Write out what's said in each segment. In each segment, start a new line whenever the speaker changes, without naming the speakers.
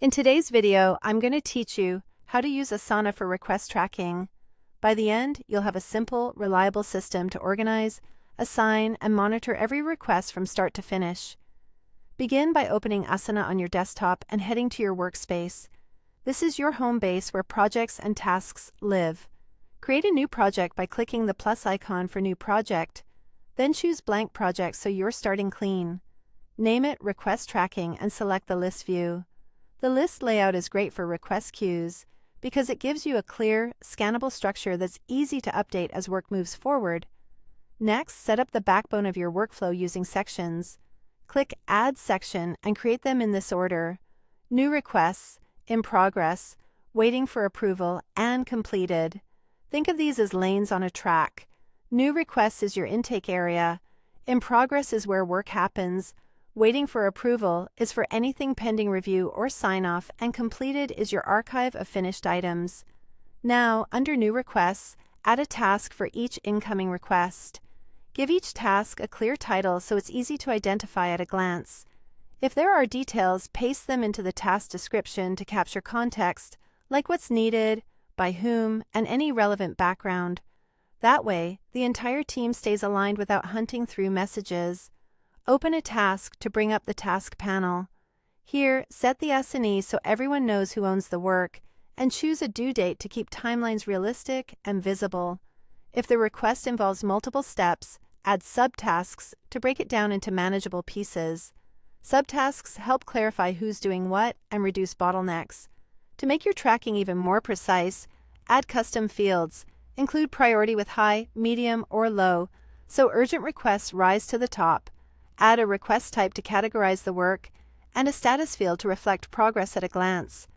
In today's video, I'm going to teach you how to use Asana for request tracking. By the end, you'll have a simple, reliable system to organize, assign, and monitor every request from start to finish. Begin by opening Asana on your desktop and heading to your workspace. This is your home base where projects and tasks live. Create a new project by clicking the plus icon for New Project. Then choose Blank Project so you're starting clean. Name it Request Tracking and select the list view. The list layout is great for request queues because it gives you a clear, scannable structure that's easy to update as work moves forward. Next, set up the backbone of your workflow using sections. Click Add Section and create them in this order: New Requests, In Progress, Waiting for Approval, and Completed. Think of these as lanes on a track. New Requests is your intake area. In Progress is where work happens. Waiting for Approval is for anything pending review or sign-off, and Completed is your archive of finished items. Now, under New Requests, add a task for each incoming request. Give each task a clear title so it's easy to identify at a glance. If there are details, paste them into the task description to capture context, like what's needed, by whom, and any relevant background. That way, the entire team stays aligned without hunting through messages. Open a task to bring up the task panel. Here, set the S&E so everyone knows who owns the work, and choose a due date to keep timelines realistic and visible. If the request involves multiple steps, add subtasks to break it down into manageable pieces. Subtasks help clarify who's doing what and reduce bottlenecks. To make your tracking even more precise, add custom fields. Include priority with high, medium, or low, so urgent requests rise to the top. Add a request type to categorize the work, and a status field to reflect progress at a glance.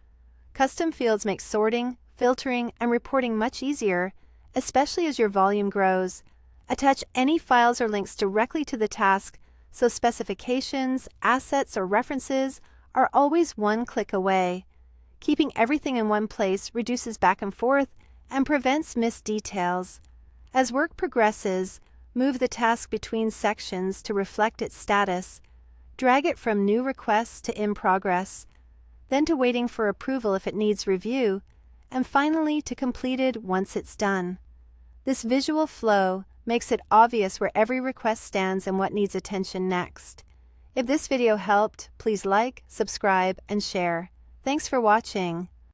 Custom fields make sorting, filtering, and reporting much easier, especially as your volume grows. Attach any files or links directly to the task, so specifications, assets, or references are always one click away. Keeping everything in one place reduces back and forth and prevents missed details. As work progresses, move the task between sections to reflect its status. Drag it from New Requests to In Progress, then to Waiting for Approval if it needs review, and finally to Completed once it's done. This visual flow makes it obvious where every request stands and what needs attention next. If this video helped, please like, subscribe, and share. Thanks for watching.